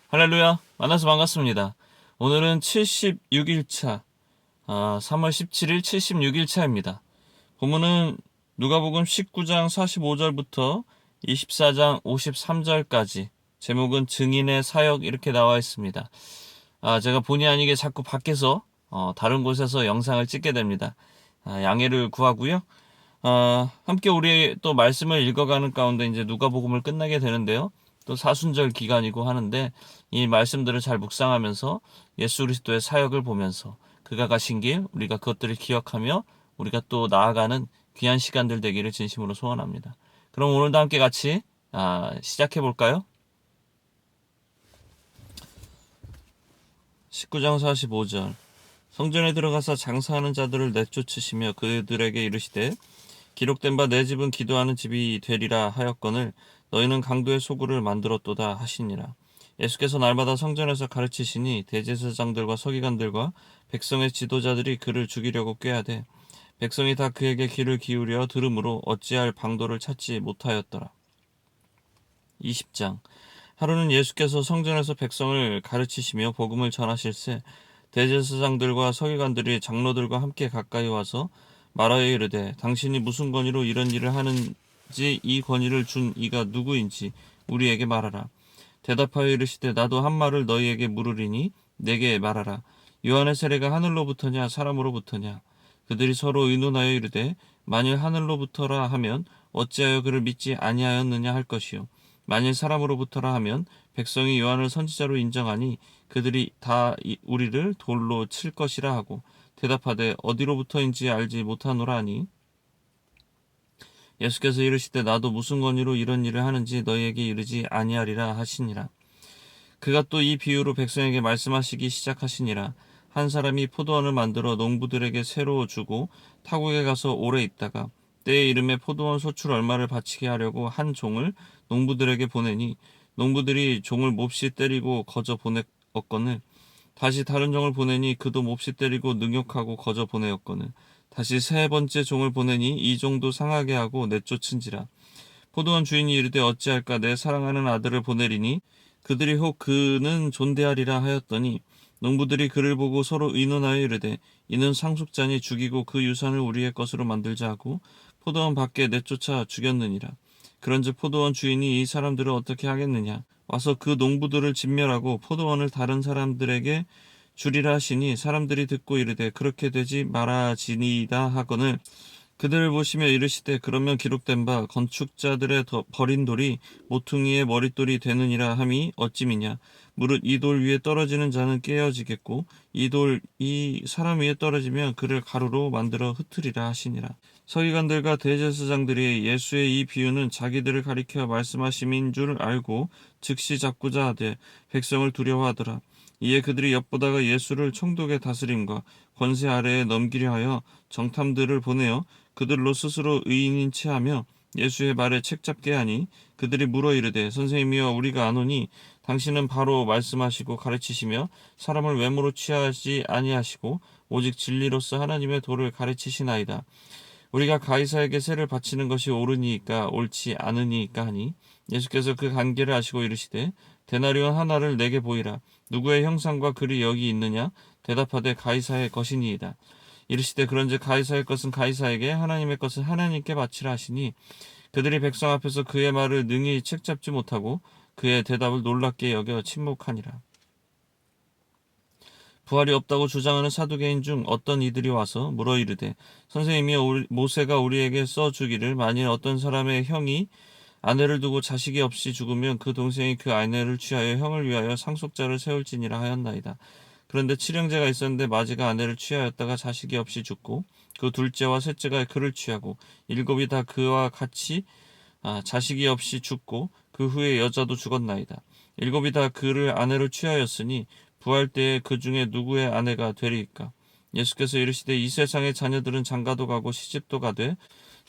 할렐루야, 만나서 반갑습니다. 오늘은 76일차, 3월 17일 76일차입니다. 본문은 누가복음 19장 45절부터 24장 53절까지, 제목은 증인의 사역 이렇게 나와 있습니다. 제가 본의 아니게 자꾸 밖에서 다른 곳에서 영상을 찍게 됩니다. 양해를 구하고요. 함께 우리 또 말씀을 읽어가는 가운데 이제 누가복음을 끝나게 되는데요. 또 사순절 기간이고 하는데 이 말씀들을 잘 묵상하면서 예수 그리스도의 사역을 보면서 그가 가신 길 우리가 그것들을 기억하며 우리가 또 나아가는 귀한 시간들 되기를 진심으로 소원합니다. 그럼 오늘도 함께 같이 시작해 볼까요? 19장 45절 성전에 들어가서 장사하는 자들을 내쫓으시며 그들에게 이르시되 기록된 바 내 집은 기도하는 집이 되리라 하였거늘 너희는 강도의 소굴을 만들었도다 하시니라. 예수께서 날마다 성전에서 가르치시니 대제사장들과 서기관들과 백성의 지도자들이 그를 죽이려고 꾀하되 백성이 다 그에게 귀를 기울여 들으므로 어찌할 방도를 찾지 못하였더라. 20장 하루는 예수께서 성전에서 백성을 가르치시며 복음을 전하실세 대제사장들과 서기관들이 장로들과 함께 가까이 와서 말하여 이르되 당신이 무슨 권위로 이런 일을 하는지 이 권위를 준 이가 누구인지 우리에게 말하라. 대답하여 이르시되 나도 한 말을 너희에게 물으리니 내게 말하라. 요한의 세례가 하늘로부터냐 사람으로부터냐. 그들이 서로 의논하여 이르되 만일 하늘로부터라 하면 어찌하여 그를 믿지 아니하였느냐 할 것이요 만일 사람으로부터라 하면 백성이 요한을 선지자로 인정하니 그들이 다 우리를 돌로 칠 것이라 하고 대답하되 어디로부터인지 알지 못하노라 하니 예수께서 이르시되 나도 무슨 권위로 이런 일을 하는지 너희에게 이르지 아니하리라 하시니라. 그가 또 이 비유로 백성에게 말씀하시기 시작하시니라. 한 사람이 포도원을 만들어 농부들에게 새로 주고 타국에 가서 오래 있다가 때에 이름에 포도원 소출 얼마를 바치게 하려고 한 종을 농부들에게 보내니 농부들이 종을 몹시 때리고 거저 보내었거늘 다시 다른 종을 보내니 그도 몹시 때리고 능욕하고 거저 보내었거늘 다시 세 번째 종을 보내니 이 종도 상하게 하고 내쫓은지라. 포도원 주인이 이르되 어찌할까 내 사랑하는 아들을 보내리니 그들이 혹 그는 존대하리라 하였더니 농부들이 그를 보고 서로 의논하여 이르되 이는 상속자니 죽이고 그 유산을 우리의 것으로 만들자 하고 포도원 밖에 내쫓아 죽였느니라. 그런즉 포도원 주인이 이 사람들을 어떻게 하겠느냐 와서 그 농부들을 진멸하고 포도원을 다른 사람들에게 주리라 하시니 사람들이 듣고 이르되 그렇게 되지 말아지니이다 하거늘 그들을 보시며 이르시되 그러면 기록된 바 건축자들의 버린 돌이 모퉁이의 머릿돌이 되느니라 함이 어찌미냐 무릇 이 돌 위에 떨어지는 자는 깨어지겠고 이 돌이 사람 위에 떨어지면 그를 가루로 만들어 흩으리라 하시니라. 서기관들과 대제사장들이 예수의 이 비유는 자기들을 가리켜 말씀하심인 줄 알고 즉시 잡고자 하되 백성을 두려워하더라. 이에 그들이 엿보다가 예수를 총독의 다스림과 권세 아래에 넘기려 하여 정탐들을 보내어 그들로 스스로 의인인 체하며 예수의 말에 책잡게 하니 그들이 물어 이르되 선생님이여 우리가 아노니 당신은 바로 말씀하시고 가르치시며 사람을 외모로 취하지 아니하시고 오직 진리로서 하나님의 도를 가르치시나이다. 우리가 가이사에게 세를 바치는 것이 옳으니까 옳지 않으니까 하니 예수께서 그 관계를 아시고 이르시되 데나리온 하나를 내게 보이라. 누구의 형상과 글이 여기 있느냐? 대답하되 가이사의 것이니이다. 이르시되 그런즉 가이사의 것은 가이사에게 하나님의 것은 하나님께 바치라 하시니 그들이 백성 앞에서 그의 말을 능히 책잡지 못하고 그의 대답을 놀랍게 여겨 침묵하니라. 부활이 없다고 주장하는 사두개인 중 어떤 이들이 와서 물어 이르되 선생님이여 모세가 우리에게 써주기를 만일 어떤 사람의 형이 아내를 두고 자식이 없이 죽으면 그 동생이 그 아내를 취하여 형을 위하여 상속자를 세울지니라 하였나이다. 그런데 칠형제가 있었는데 마지가 아내를 취하였다가 자식이 없이 죽고 그 둘째와 셋째가 그를 취하고 일곱이 다 그와 같이 자식이 없이 죽고 그 후에 여자도 죽었나이다. 일곱이 다 그를 아내를 취하였으니 부활 때에 그 중에 누구의 아내가 되리이까? 예수께서 이르시되 이 세상의 자녀들은 장가도 가고 시집도 가되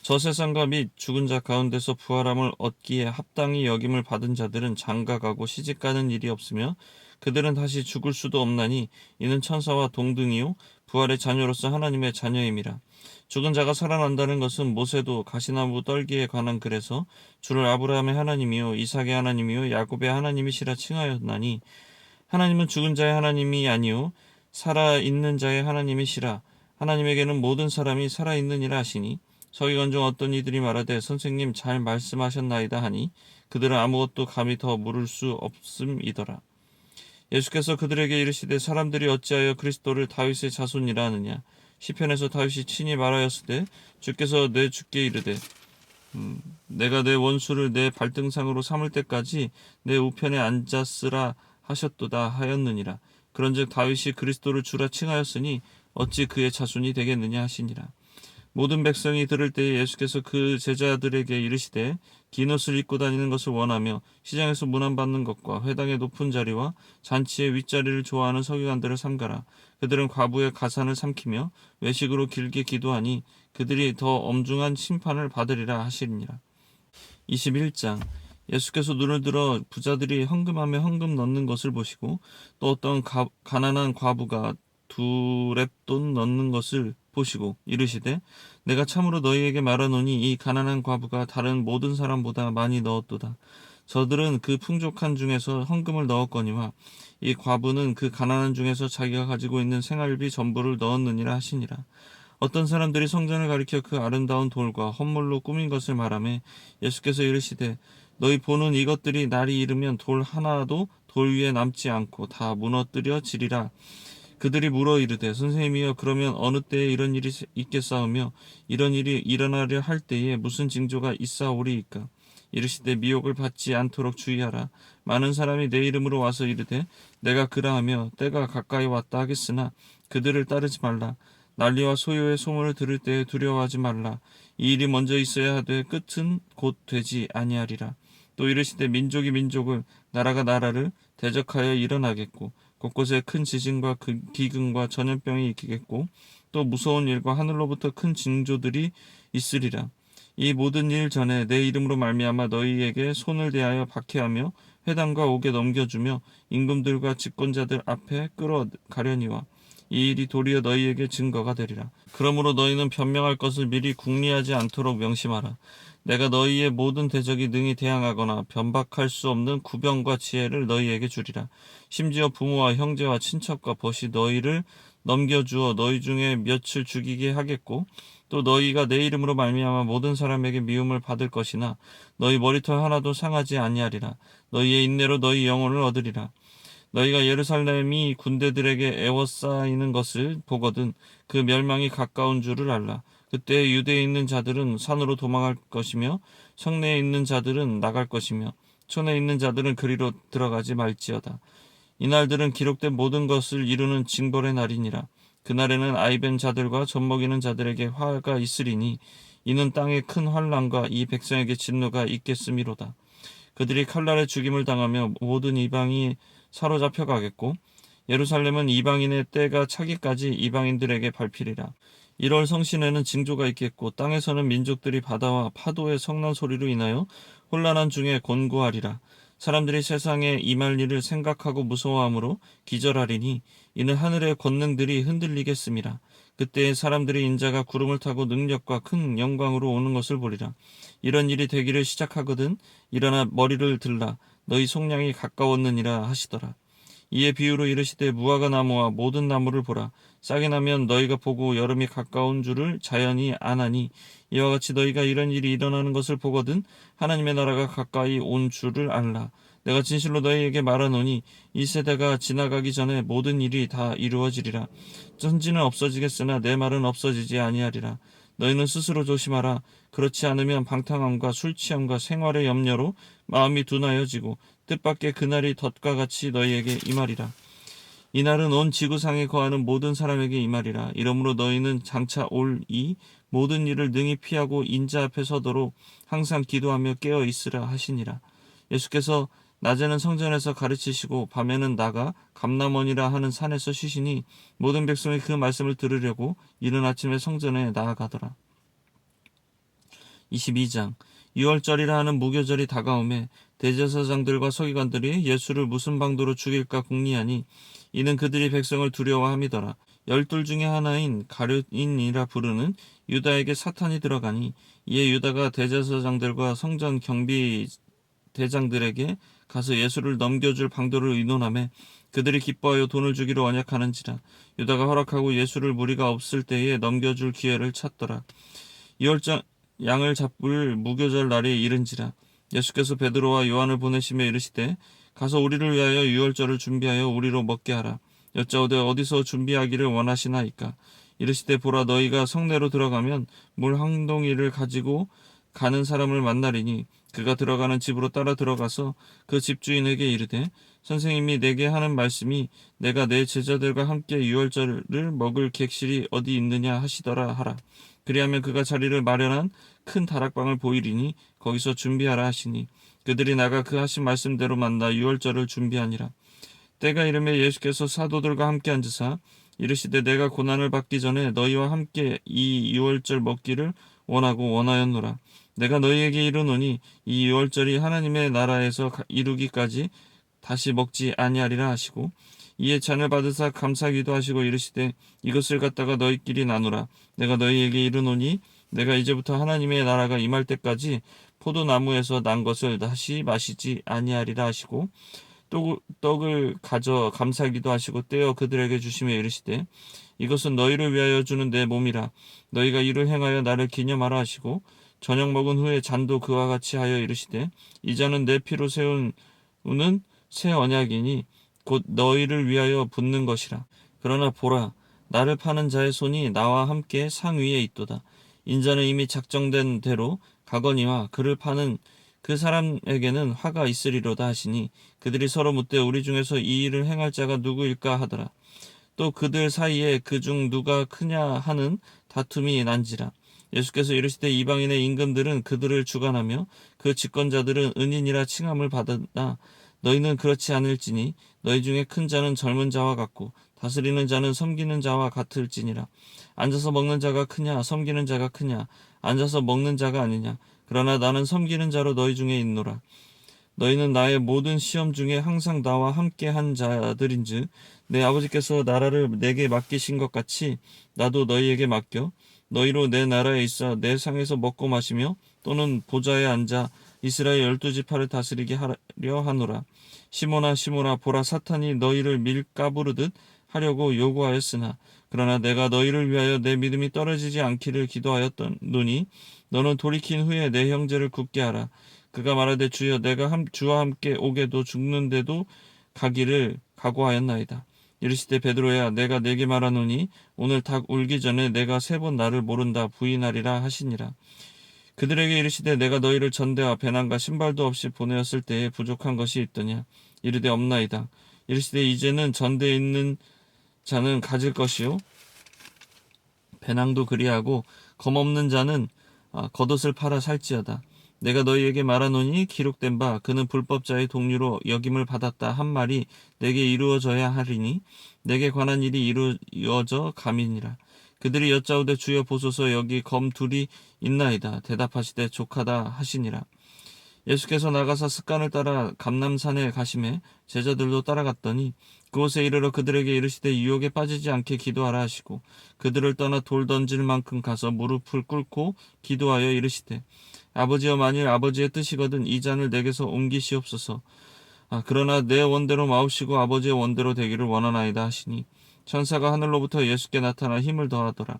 저 세상과 및 죽은 자 가운데서 부활함을 얻기에 합당히 여김을 받은 자들은 장가가고 시집가는 일이 없으며 그들은 다시 죽을 수도 없나니 이는 천사와 동등이요 부활의 자녀로서 하나님의 자녀임이라. 죽은 자가 살아난다는 것은 모세도 가시나무 떨기에 관한 글에서 주를 아브라함의 하나님이요 이삭의 하나님이요 야곱의 하나님이시라 칭하였나니 하나님은 죽은 자의 하나님이 아니요 살아있는 자의 하나님이시라. 하나님에게는 모든 사람이 살아있느니라 하시니 서기관 중 어떤 이들이 말하되 선생님 잘 말씀하셨나이다 하니 그들은 아무것도 감히 더 물을 수 없음이더라. 예수께서 그들에게 이르시되 사람들이 어찌하여 그리스도를 다윗의 자손이라 하느냐. 시편에서 다윗이 친히 말하였으되 주께서 내 주께 이르되 내가 내 원수를 내 발등상으로 삼을 때까지 내 우편에 앉았으라 하셨도다 하였느니라. 그런즉 다윗이 그리스도를 주라 칭하였으니 어찌 그의 자손이 되겠느냐 하시니라. 모든 백성이 들을 때에 예수께서 그 제자들에게 이르시되 긴 옷을 입고 다니는 것을 원하며 시장에서 문안받는 것과 회당의 높은 자리와 잔치의 윗자리를 좋아하는 서기관들을 삼가라. 그들은 과부의 가산을 삼키며 외식으로 길게 기도하니 그들이 더 엄중한 심판을 받으리라 하시니라. 21장. 예수께서 눈을 들어 부자들이 헌금함에 헌금 넣는 것을 보시고 또 어떤 가난한 과부가 2렙돈 넣는 것을 보시고 이르시되 내가 참으로 너희에게 말하노니 이 가난한 과부가 다른 모든 사람보다 많이 넣었도다. 저들은 그 풍족한 중에서 헌금을 넣었거니와 이 과부는 그 가난한 중에서 자기가 가지고 있는 생활비 전부를 넣었느니라 하시니라. 어떤 사람들이 성전을 가리켜 그 아름다운 돌과 헌물로 꾸민 것을 말하며 예수께서 이르시되 너희 보는 이것들이 날이 이르면 돌 하나도 돌 위에 남지 않고 다 무너뜨려지리라. 그들이 물어 이르되 선생님이여 그러면 어느 때에 이런 일이 있겠사오며 이런 일이 일어나려 할 때에 무슨 징조가 있사오리이까. 이르시되 미혹을 받지 않도록 주의하라. 많은 사람이 내 이름으로 와서 이르되 내가 그라하며 때가 가까이 왔다 하겠으나 그들을 따르지 말라. 난리와 소요의 소문을 들을 때에 두려워하지 말라. 이 일이 먼저 있어야 하되 끝은 곧 되지 아니하리라. 또 이르시되 민족이 민족을 나라가 나라를 대적하여 일어나겠고 곳곳에 큰 지진과 기근과 전염병이 있겠고 또 무서운 일과 하늘로부터 큰 징조들이 있으리라. 이 모든 일 전에 내 이름으로 말미암아 너희에게 손을 대하여 박해하며 회당과 옥에 넘겨주며 임금들과 집권자들 앞에 끌어가려니와 이 일이 도리어 너희에게 증거가 되리라. 그러므로 너희는 변명할 것을 미리 궁리하지 않도록 명심하라. 내가 너희의 모든 대적이 능히 대항하거나 변박할 수 없는 구병과 지혜를 너희에게 주리라. 심지어 부모와 형제와 친척과 벗이 너희를 넘겨주어 너희 중에 몇을 죽이게 하겠고 또 너희가 내 이름으로 말미암아 모든 사람에게 미움을 받을 것이나 너희 머리털 하나도 상하지 아니하리라. 너희의 인내로 너희 영혼을 얻으리라. 너희가 예루살렘이 군대들에게 에워싸이는 것을 보거든 그 멸망이 가까운 줄을 알라. 그때 유대에 있는 자들은 산으로 도망할 것이며 성내에 있는 자들은 나갈 것이며 촌에 있는 자들은 그리로 들어가지 말지어다. 이날들은 기록된 모든 것을 이루는 징벌의 날이니라. 그날에는 아이벤 자들과 젖먹이는 자들에게 화가 있으리니 이는 땅에 큰 환난과 이 백성에게 진노가 있겠음이로다. 그들이 칼날에 죽임을 당하며 모든 이방이 사로잡혀 가겠고 예루살렘은 이방인의 때가 차기까지 이방인들에게 밟히리라. 1월 성신에는 징조가 있겠고 땅에서는 민족들이 바다와 파도의 성난 소리로 인하여 혼란한 중에 곤고하리라. 사람들이 세상에 임할 일을 생각하고 무서워함으로 기절하리니 이는 하늘의 권능들이 흔들리겠음이라. 그때 사람들이 인자가 구름을 타고 능력과 큰 영광으로 오는 것을 보리라. 이런 일이 되기를 시작하거든 일어나 머리를 들라. 너희 속량이 가까웠느니라 하시더라. 이에 비유로 이르시되 무화과 나무와 모든 나무를 보라. 싹이 나면 너희가 보고 여름이 가까운 줄을 자연히 아나니 이와 같이 너희가 이런 일이 일어나는 것을 보거든 하나님의 나라가 가까이 온 줄을 알라. 내가 진실로 너희에게 말하노니 이 세대가 지나가기 전에 모든 일이 다 이루어지리라. 천지는 없어지겠으나 내 말은 없어지지 아니하리라. 너희는 스스로 조심하라. 그렇지 않으면 방탕함과 술취함과 생활의 염려로 마음이 둔하여지고 뜻밖의 그날이 덫과 같이 너희에게 임하리라. 이날은 온 지구상에 거하는 모든 사람에게 임하리라. 이러므로 너희는 장차 올 이 모든 일을 능히 피하고 인자 앞에 서도록 항상 기도하며 깨어 있으라 하시니라. 예수께서 낮에는 성전에서 가르치시고 밤에는 나가 감람원이라 하는 산에서 쉬시니 모든 백성이 그 말씀을 들으려고 이른 아침에 성전에 나아가더라. 22장 유월절이라 하는 무교절이 다가오매 대제사장들과 서기관들이 예수를 무슨 방도로 죽일까 궁리하니 이는 그들이 백성을 두려워함이더라. 열둘 중에 하나인 가룟인이라 부르는 유다에게 사탄이 들어가니 이에 유다가 대제사장들과 성전 경비 대장들에게 가서 예수를 넘겨줄 방도를 의논하며 그들이 기뻐하여 돈을 주기로 언약하는지라. 유다가 허락하고 예수를 무리가 없을 때에 넘겨줄 기회를 찾더라. 이월절 양을 잡을 무교절 날이 이른지라. 예수께서 베드로와 요한을 보내시며 이르시되 가서 우리를 위하여 유월절을 준비하여 우리로 먹게 하라. 여짜오되 어디서 준비하기를 원하시나이까. 이르시되 보라, 너희가 성내로 들어가면 물 한 동이를 가지고 가는 사람을 만나리니 그가 들어가는 집으로 따라 들어가서 그 집주인에게 이르되 선생님이 내게 하는 말씀이 내가 내 제자들과 함께 유월절을 먹을 객실이 어디 있느냐 하시더라 하라. 그리하면 그가 자리를 마련한 큰 다락방을 보이리니 거기서 준비하라 하시니 그들이 나가 그 하신 말씀대로 만나 유월절을 준비하니라. 때가 이르매 예수께서 사도들과 함께 앉으사 이르시되 내가 고난을 받기 전에 너희와 함께 이 유월절 먹기를 원하였노라. 내가 너희에게 이르노니 이 유월절이 하나님의 나라에서 이루기까지 다시 먹지 아니하리라 하시고 이에 잔을 받으사 감사기도 하시고 이르시되 이것을 갖다가 너희끼리 나누라. 내가 너희에게 이르노니 내가 이제부터 하나님의 나라가 임할 때까지 포도나무에서 난 것을 다시 마시지 아니하리라 하시고 떡을 가져 감사기도 하시고 떼어 그들에게 주시며 이르시되 이것은 너희를 위하여 주는 내 몸이라. 너희가 이를 행하여 나를 기념하라 하시고 저녁 먹은 후에 잔도 그와 같이 하여 이르시되 이 잔은 내 피로 세우는 새 언약이니 곧 너희를 위하여 붓는 것이라. 그러나 보라, 나를 파는 자의 손이 나와 함께 상 위에 있도다. 인자는 이미 작정된 대로 가거니와 그를 파는 그 사람에게는 화가 있으리로다 하시니 그들이 서로 묻되 우리 중에서 이 일을 행할 자가 누구일까 하더라. 또 그들 사이에 그중 누가 크냐 하는 다툼이 난지라. 예수께서 이르시되 이방인의 임금들은 그들을 주관하며 그 집권자들은 은인이라 칭함을 받으나 너희는 그렇지 않을지니 너희 중에 큰 자는 젊은 자와 같고 다스리는 자는 섬기는 자와 같을지니라. 앉아서 먹는 자가 크냐 섬기는 자가 크냐. 앉아서 먹는 자가 아니냐. 그러나 나는 섬기는 자로 너희 중에 있노라. 너희는 나의 모든 시험 중에 항상 나와 함께 한 자들인즉 내 아버지께서 나라를 내게 맡기신 것 같이 나도 너희에게 맡겨 너희로 내 나라에 있어 내 상에서 먹고 마시며 또는 보좌에 앉아 이스라엘 12지파를 다스리게 하려 하노라. 시몬아 시몬아 보라, 사탄이 너희를 밀가부르듯 하려고 요구하였으나 그러나 내가 너희를 위하여 내 믿음이 떨어지지 않기를 기도하였노니 너는 돌이킨 후에 내 형제를 굳게 하라. 그가 말하되 주여 내가 주와 함께 오게도 죽는데도 가기를 각오하였나이다. 이르시되 베드로야, 내가 내게 말하노니 오늘 닭 울기 전에 내가 3번 나를 모른다 부인하리라 하시니라. 그들에게 이르시되 내가 너희를 전대와 배낭과 신발도 없이 보내었을 때에 부족한 것이 있더냐. 이르되 없나이다. 이르시되 이제는 전대에 있는 자는 가질 것이요 배낭도 그리하고 검없는 자는 겉옷을 팔아 살지어다. 내가 너희에게 말하노니 기록된 바 그는 불법자의 동류로 역임을 받았다 한 말이 내게 이루어져야 하리니 내게 관한 일이 이루어져 감이니라. 그들이 여짜오되 주여 보소서 여기 검 둘이 있나이다. 대답하시되 족하다 하시니라. 예수께서 나가사 습관을 따라 감람산에 가시매 제자들도 따라갔더니 그곳에 이르러 그들에게 이르시되 유혹에 빠지지 않게 기도하라 하시고 그들을 떠나 돌 던질 만큼 가서 무릎을 꿇고 기도하여 이르시되 아버지여, 만일 아버지의 뜻이거든 이 잔을 내게서 옮기시옵소서. 그러나 내 원대로 마옵시고 아버지의 원대로 되기를 원하나이다 하시니 천사가 하늘로부터 예수께 나타나 힘을 더하더라.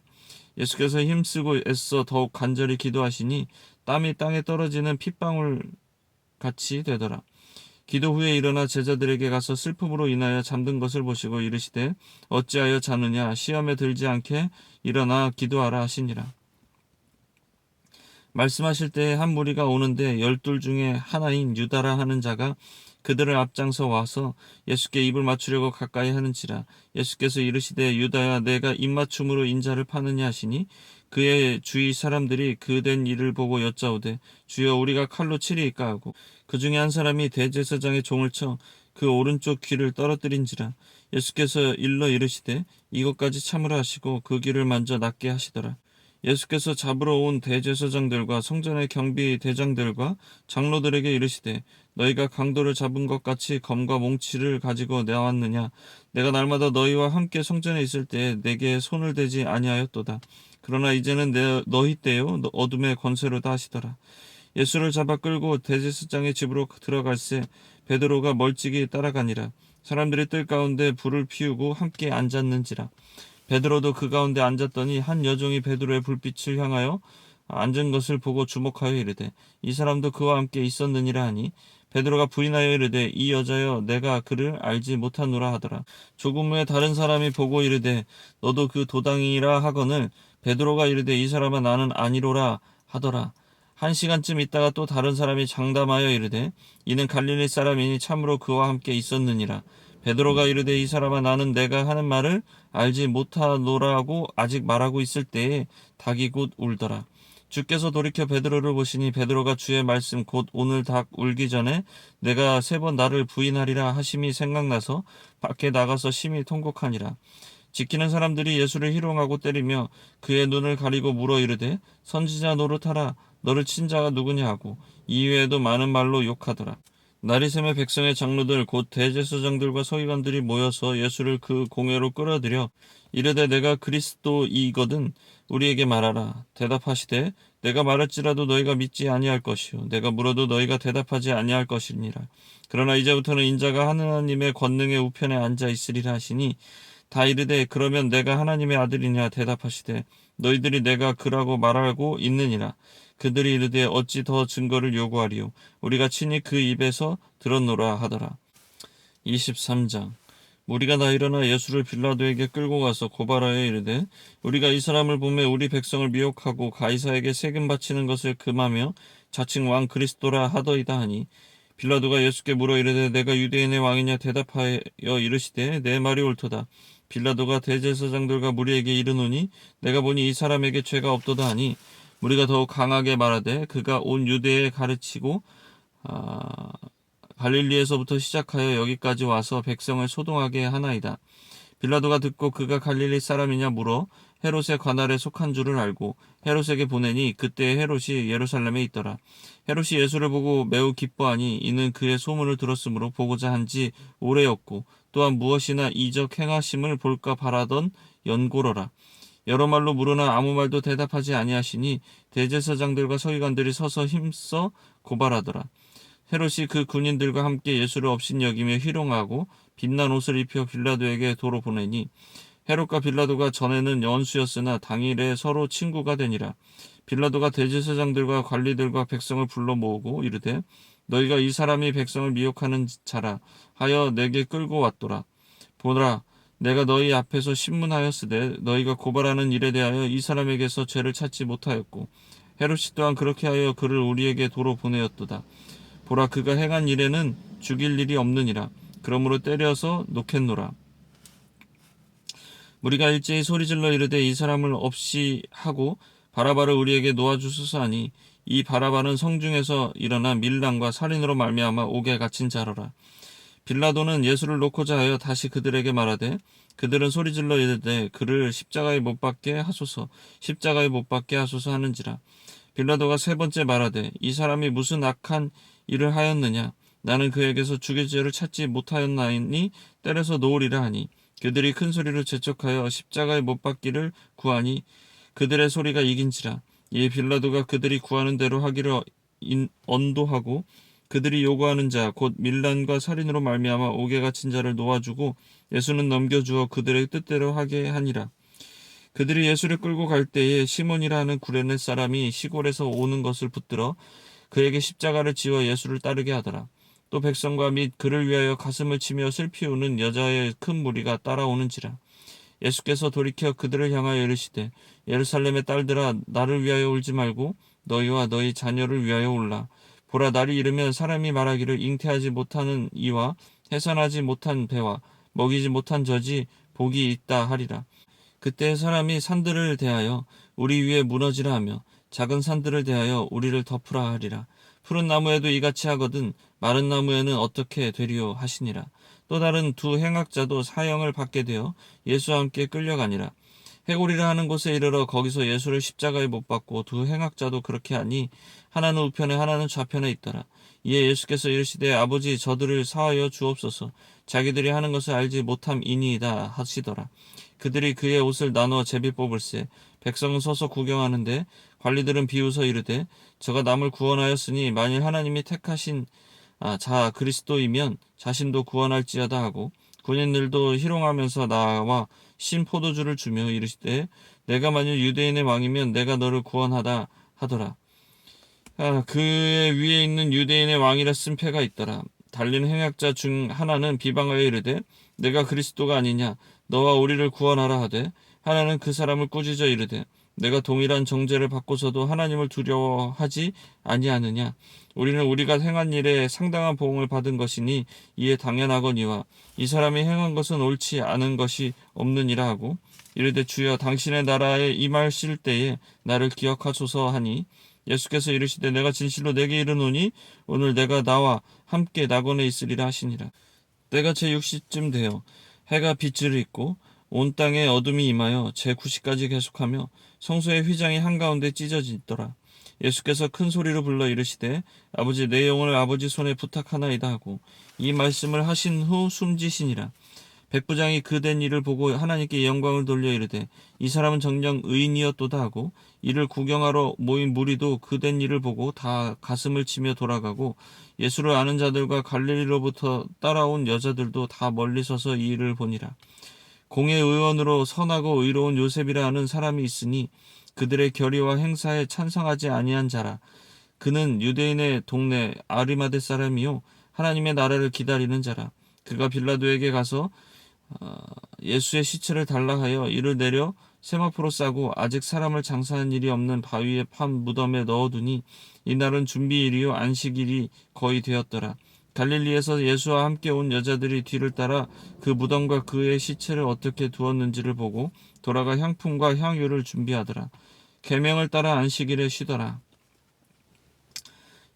예수께서 힘쓰고 애써 더욱 간절히 기도하시니 땀이 땅에 떨어지는 핏방울 같이 되더라. 기도 후에 일어나 제자들에게 가서 슬픔으로 인하여 잠든 것을 보시고 이르시되 어찌하여 자느냐. 시험에 들지 않게 일어나 기도하라 하시니라. 말씀하실 때에 한 무리가 오는데 12 중에 하나인 유다라 하는 자가 그들을 앞장서 와서 예수께 입을 맞추려고 가까이 하는지라. 예수께서 이르시되 유다야, 내가 입맞춤으로 인자를 파느냐 하시니 그의 주위 사람들이 그 된 일을 보고 여짜오되 주여 우리가 칼로 치리이까 하고 그 중에 한 사람이 대제사장의 종을 쳐 그 오른쪽 귀를 떨어뜨린지라. 예수께서 일러 이르시되 이것까지 참으라 하시고 그 귀를 만져 낫게 하시더라. 예수께서 잡으러 온 대제사장들과 성전의 경비 대장들과 장로들에게 이르시되 너희가 강도를 잡은 것 같이 검과 몽치를 가지고 나왔느냐. 내가 날마다 너희와 함께 성전에 있을 때에 내게 손을 대지 아니하였도다. 그러나 이제는 너희 때요 어둠의 권세로다 하시더라. 예수를 잡아 끌고 대제사장의 집으로 들어갈새 베드로가 멀찍이 따라가니라. 사람들이 뜰 가운데 불을 피우고 함께 앉았는지라. 베드로도 그 가운데 앉았더니 한 여종이 베드로의 불빛을 향하여 앉은 것을 보고 주목하여 이르되 이 사람도 그와 함께 있었느니라 하니 베드로가 부인하여 이르되 이 여자여 내가 그를 알지 못하노라 하더라. 조금 후에 다른 사람이 보고 이르되 너도 그 도당이라 하거늘 베드로가 이르되 이 사람은 나는 아니로라 하더라. 한 시간쯤 있다가 또 다른 사람이 장담하여 이르되 이는 갈릴리 사람이니 참으로 그와 함께 있었느니라. 베드로가 이르되 이 사람아 나는 내가 하는 말을 알지 못하노라고 아직 말하고 있을 때에 닭이 곧 울더라. 주께서 돌이켜 베드로를 보시니 베드로가 주의 말씀 곧 오늘 닭 울기 전에 내가 3번 나를 부인하리라 하심이 생각나서 밖에 나가서 심히 통곡하니라. 지키는 사람들이 예수를 희롱하고 때리며 그의 눈을 가리고 물어 이르되 선지자 노릇하라 너를 친 자가 누구냐 하고 이외에도 많은 말로 욕하더라. 나리샘의 백성의 장로들 곧 대제사장들과 서기관들이 모여서 예수를 그 공회로 끌어들여 이르되 내가 그리스도이거든 우리에게 말하라. 대답하시되 내가 말할지라도 너희가 믿지 아니할 것이요 내가 물어도 너희가 대답하지 아니할 것이니라. 그러나 이제부터는 인자가 하나님의 권능의 우편에 앉아 있으리라 하시니 다 이르되 그러면 내가 하나님의 아들이냐 대답하시되 너희들이 내가 그라고 말하고 있느니라. 그들이 이르되 어찌 더 증거를 요구하리요 우리가 친히 그 입에서 들었노라 하더라. 23장 무리가 다 일어나 예수를 빌라도에게 끌고 가서 고발하여 이르되 우리가 이 사람을 보며 우리 백성을 미혹하고 가이사에게 세금 바치는 것을 금하며 자칭 왕 그리스도라 하더이다 하니 빌라도가 예수께 물어 이르되 내가 유대인의 왕이냐 대답하여 이르시되 내 말이 옳도다. 빌라도가 대제사장들과 무리에게 이르노니 내가 보니 이 사람에게 죄가 없도다 하니 무리가 더욱 강하게 말하되 그가 온 유대에 가르치고 갈릴리에서부터 시작하여 여기까지 와서 백성을 소동하게 하나이다. 빌라도가 듣고 그가 갈릴리 사람이냐 물어 헤롯의 관할에 속한 줄을 알고 헤롯에게 보내니 그때 헤롯이 예루살렘에 있더라. 헤롯이 예수를 보고 매우 기뻐하니 이는 그의 소문을 들었으므로 보고자 한지 오래였고 또한 무엇이나 이적 행하심을 볼까 바라던 연고로라. 여러 말로 물으나 아무 말도 대답하지 아니하시니 대제사장들과 서기관들이 서서 힘써 고발하더라. 헤롯이 그 군인들과 함께 예수를 업신여기며 희롱하고 빛난 옷을 입혀 빌라도에게 도로 보내니 헤롯과 빌라도가 전에는 연수였으나 당일에 서로 친구가 되니라. 빌라도가 대제사장들과 관리들과 백성을 불러 모으고 이르되 너희가 이 사람이 백성을 미혹하는 자라 하여 내게 끌고 왔도라. 보라 내가 너희 앞에서 신문하였으되 너희가 고발하는 일에 대하여 이 사람에게서 죄를 찾지 못하였고 헤롯이 또한 그렇게 하여 그를 우리에게 도로 보내었도다. 보라 그가 행한 일에는 죽일 일이 없느니라. 그러므로 때려서 놓겠노라. 우리가 일제히 소리질러 이르되 이 사람을 없이 하고 바라바를 우리에게 놓아주소서 하니 이 바라바는 성중에서 일어난 밀란과 살인으로 말미암아 옥에 갇힌 자로라. 빌라도는 예수를 놓고자 하여 다시 그들에게 말하되 그들은 소리질러 이르되 그를 십자가에 못 박게 하소서 십자가에 못 박게 하소서 하는지라. 빌라도가 3번째 말하되 이 사람이 무슨 악한 일을 하였느냐 나는 그에게서 죽일 죄를 찾지 못하였나이니 때려서 놓으리라 하니 그들이 큰 소리로 재촉하여 십자가에 못 박기를 구하니 그들의 소리가 이긴지라. 이에 빌라도가 그들이 구하는 대로 하기를 언도하고 그들이 요구하는 자 곧 밀란과 살인으로 말미암아 옥에 갇힌 자를 놓아주고 예수는 넘겨주어 그들의 뜻대로 하게 하니라. 그들이 예수를 끌고 갈 때에 시몬이라 하는 구레네 사람이 시골에서 오는 것을 붙들어 그에게 십자가를 지어 예수를 따르게 하더라. 또 백성과 및 그를 위하여 가슴을 치며 슬피 우는 여자의 큰 무리가 따라오는지라. 예수께서 돌이켜 그들을 향하여 이르시되 예루살렘의 딸들아 나를 위하여 울지 말고 너희와 너희 자녀를 위하여 울라. 보라 날이 이르면 사람이 말하기를 잉태하지 못하는 이와 해산하지 못한 배와 먹이지 못한 젖이 복이 있다 하리라. 그때 사람이 산들을 대하여 우리 위에 무너지라 하며 작은 산들을 대하여 우리를 덮으라 하리라. 푸른 나무에도 이같이 하거든 마른 나무에는 어떻게 되리요 하시니라. 또 다른 2 행악자도 사형을 받게 되어 예수와 함께 끌려가니라. 해골이라 하는 곳에 이르러 거기서 예수를 십자가에 못 박고 두 행악자도 그렇게 하니 하나는 우편에 하나는 좌편에 있더라. 이에 예수께서 이르시되 아버지 저들을 사하여 주옵소서. 자기들이 하는 것을 알지 못함이니이다 하시더라. 그들이 그의 옷을 나누어 제비 뽑을세. 백성은 서서 구경하는데 관리들은 비웃어 이르되 저가 남을 구원하였으니 만일 하나님이 택하신 자 그리스도이면 자신도 구원할지어다 하고 군인들도 희롱하면서 나와 신 포도주를 주며 이르시되 내가 만일 유대인의 왕이면 내가 너를 구원하다 하더라. 그의 위에 있는 유대인의 왕이라 쓴 패가 있더라. 달린 행악자 중 하나는 비방하여 이르되 내가 그리스도가 아니냐 너와 우리를 구원하라 하되 하나는 그 사람을 꾸짖어 이르되 내가 동일한 정죄를 받고서도 하나님을 두려워하지 아니하느냐 우리는 우리가 행한 일에 상당한 보응을 받은 것이니 이에 당연하거니와 이 사람이 행한 것은 옳지 않은 것이 없느니라 하고 이르되 주여 당신의 나라에 임하실 때에 나를 기억하소서 하니 예수께서 이르시되 내가 진실로 내게 이르노니 오늘 내가 나와 함께 낙원에 있으리라 하시니라. 때가 제6시쯤 되어 해가 빛을 잇고 온 땅에 어둠이 임하여 제9시까지 계속하며 성소의 휘장이 한가운데 찢어지더라. 예수께서 큰 소리로 불러 이르시되 아버지 내 영혼을 아버지 손에 부탁하나이다 하고 이 말씀을 하신 후 숨지시니라. 백부장이 그 된 일을 보고 하나님께 영광을 돌려 이르되 이 사람은 정녕 의인이었도다 하고 이를 구경하러 모인 무리도 그 된 일을 보고 다 가슴을 치며 돌아가고 예수를 아는 자들과 갈릴리로부터 따라온 여자들도 다 멀리 서서 이 일을 보니라. 공의 의원으로 선하고 의로운 요셉이라 하는 사람이 있으니 그들의 결의와 행사에 찬성하지 아니한 자라. 그는 유대인의 동네 아리마대 사람이요 하나님의 나라를 기다리는 자라. 그가 빌라도에게 가서 예수의 시체를 달라 하여 이를 내려 세마포로 싸고 아직 사람을 장사한 일이 없는 바위에 판 무덤에 넣어두니 이날은 준비일이요 안식일이 거의 되었더라. 갈릴리에서 예수와 함께 온 여자들이 뒤를 따라 그 무덤과 그의 시체를 어떻게 두었는지를 보고 돌아가 향품과 향유를 준비하더라. 계명을 따라 안식일에 쉬더라.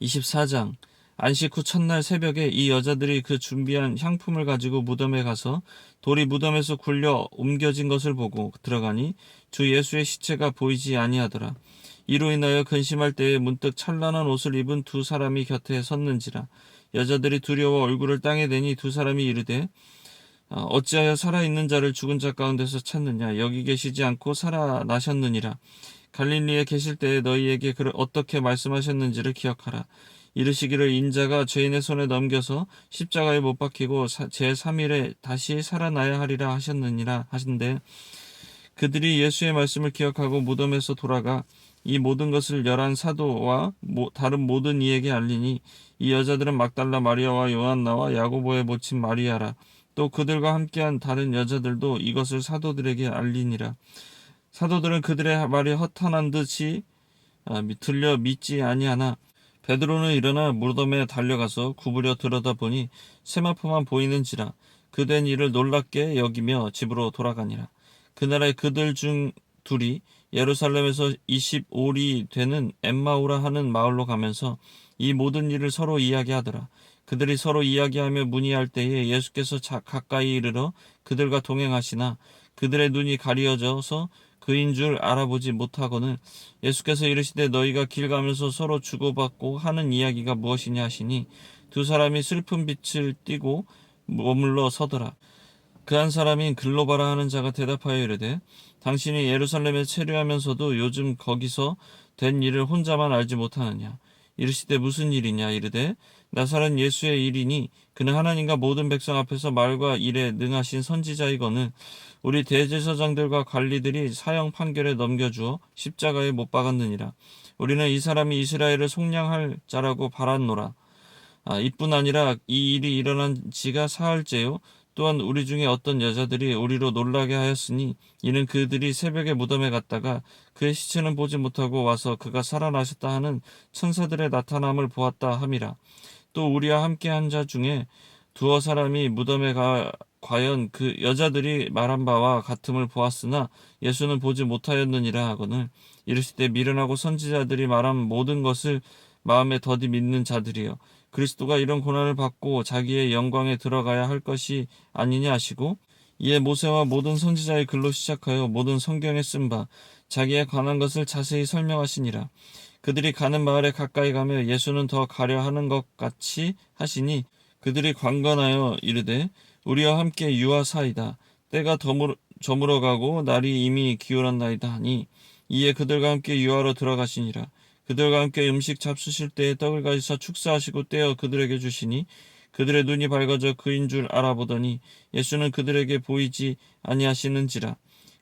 24장 안식 후 첫날 새벽에 이 여자들이 그 준비한 향품을 가지고 무덤에 가서 돌이 무덤에서 굴려 옮겨진 것을 보고 들어가니 주 예수의 시체가 보이지 아니하더라. 이로 인하여 근심할 때에 문득 찬란한 옷을 입은 두 사람이 곁에 섰는지라. 여자들이 두려워 얼굴을 땅에 대니 두 사람이 이르되 어찌하여 살아있는 자를 죽은 자 가운데서 찾느냐 여기 계시지 않고 살아나셨느니라. 갈릴리에 계실 때에 너희에게 어떻게 말씀하셨는지를 기억하라. 이르시기를 인자가 죄인의 손에 넘겨서 십자가에 못 박히고 제3일에 다시 살아나야 하리라 하셨느니라 하신대 그들이 예수의 말씀을 기억하고 무덤에서 돌아가 이 모든 것을 11 사도와 다른 모든 이에게 알리니 이 여자들은 막달라 마리아와 요한나와 야고보의 모친 마리아라. 또 그들과 함께한 다른 여자들도 이것을 사도들에게 알리니라. 사도들은 그들의 말이 허탄한 듯이 들려 믿지 아니하나 베드로는 일어나 무덤에 달려가서 구부려 들여다보니 세마포만 보이는지라 그 된 일을 놀랍게 여기며 집으로 돌아가니라. 그날에 그들 중 둘이 예루살렘에서 25리 되는 엠마오라 하는 마을로 가면서 이 모든 일을 서로 이야기하더라. 그들이 서로 이야기하며 문의할 때에 예수께서 가까이 이르러 그들과 동행하시나 그들의 눈이 가리어져서 그인 줄 알아보지 못하거늘 예수께서 이르시되 너희가 길 가면서 서로 주고받고 하는 이야기가 무엇이냐 하시니 두 사람이 슬픈 빛을 띠고 머물러 서더라. 그 한 사람인 글로바라 하는 자가 대답하여 이르되 당신이 예루살렘에 체류하면서도 요즘 거기서 된 일을 혼자만 알지 못하느냐. 이르시되 무슨 일이냐 이르되 나사렛 예수의 일이니 그는 하나님과 모든 백성 앞에서 말과 일에 능하신 선지자이거늘 우리 대제사장들과 관리들이 사형 판결에 넘겨주어 십자가에 못 박았느니라. 우리는 이 사람이 이스라엘을 속량할 자라고 바랐노라. 이뿐 아니라 이 일이 일어난 지가 사흘째요. 또한 우리 중에 어떤 여자들이 우리로 놀라게 하였으니 이는 그들이 새벽에 무덤에 갔다가 그의 시체는 보지 못하고 와서 그가 살아나셨다 하는 천사들의 나타남을 보았다 함이라. 또 우리와 함께한 자 중에 두어 사람이 무덤에 과연 그 여자들이 말한 바와 같음을 보았으나 예수는 보지 못하였느니라 하거늘 이르시되 미련하고 선지자들이 말한 모든 것을 마음에 더디 믿는 자들이여 그리스도가 이런 고난을 받고 자기의 영광에 들어가야 할 것이 아니냐 하시고 이에 모세와 모든 선지자의 글로 시작하여 모든 성경에 쓴 바 자기에 관한 것을 자세히 설명하시니라. 그들이 가는 마을에 가까이 가며 예수는 더 가려 하는 것 같이 하시니 그들이 관건하여 이르되 우리와 함께 유하사이다. 때가 저물어가고 날이 이미 기울었나이다 하니 이에 그들과 함께 유하로 들어가시니라. 그들과 함께 음식 잡수실 때에 떡을 가지사 축사하시고 떼어 그들에게 주시니 그들의 눈이 밝아져 그인 줄 알아보더니 예수는 그들에게 보이지 아니하시는지라.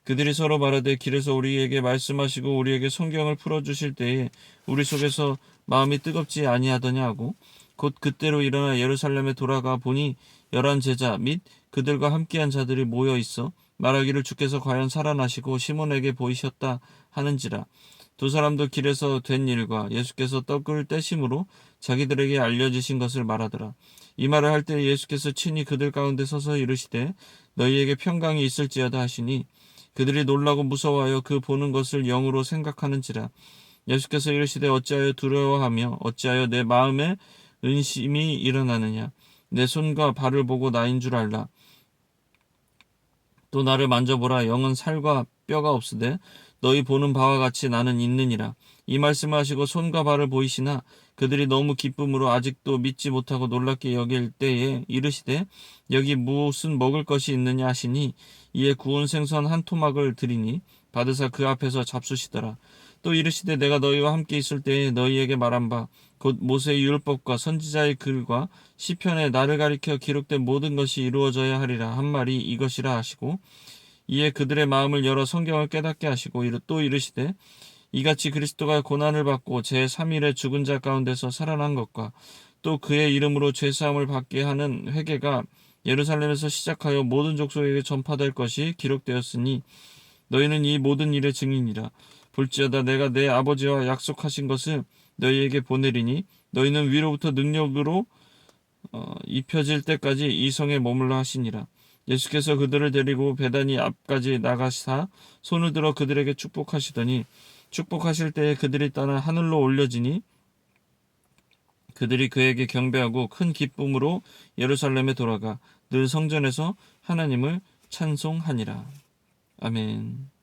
그들이 서로 말하되 길에서 우리에게 말씀하시고 우리에게 성경을 풀어주실 때에 우리 속에서 마음이 뜨겁지 아니하더냐 하고 곧 그때로 일어나 예루살렘에 돌아가 보니 11 제자 및 그들과 함께한 자들이 모여 있어 말하기를 주께서 과연 살아나시고 시몬에게 보이셨다 하는지라. 두 사람도 길에서 된 일과 예수께서 떡을 떼심으로 자기들에게 알려지신 것을 말하더라. 이 말을 할 때 예수께서 친히 그들 가운데 서서 이르시되 너희에게 평강이 있을지어다 하시니 그들이 놀라고 무서워하여 그 보는 것을 영으로 생각하는지라. 예수께서 이르시되 어찌하여 두려워하며 어찌하여 내 마음에 은심이 일어나느냐. 내 손과 발을 보고 나인 줄 알라. 또 나를 만져보라. 영은 살과 뼈가 없으되 너희 보는 바와 같이 나는 있느니라. 이 말씀을 하시고 손과 발을 보이시나 그들이 너무 기쁨으로 아직도 믿지 못하고 놀랍게 여길 때에 이르시되 여기 무슨 먹을 것이 있느냐 하시니 이에 구운 생선 한 토막을 드리니 받으사 그 앞에서 잡수시더라. 또 이르시되 내가 너희와 함께 있을 때에 너희에게 말한 바 곧 모세의 율법과 선지자의 글과 시편에 나를 가리켜 기록된 모든 것이 이루어져야 하리라 한 말이 이것이라 하시고 이에 그들의 마음을 열어 성경을 깨닫게 하시고 또 이르시되 이같이 그리스도가 고난을 받고 제3일에 죽은 자 가운데서 살아난 것과 또 그의 이름으로 죄사함을 받게 하는 회개가 예루살렘에서 시작하여 모든 족속에게 전파될 것이 기록되었으니 너희는 이 모든 일의 증인이라. 볼지어다 내가 내 아버지와 약속하신 것을 너희에게 보내리니 너희는 위로부터 능력으로 입혀질 때까지 이 성에 머물러 하시니라. 예수께서 그들을 데리고 베다니 앞까지 나가사 손을 들어 그들에게 축복하시더니 축복하실 때에 그들이 떠나 하늘로 올려지니 그들이 그에게 경배하고 큰 기쁨으로 예루살렘에 돌아가 늘 성전에서 하나님을 찬송하니라. 아멘.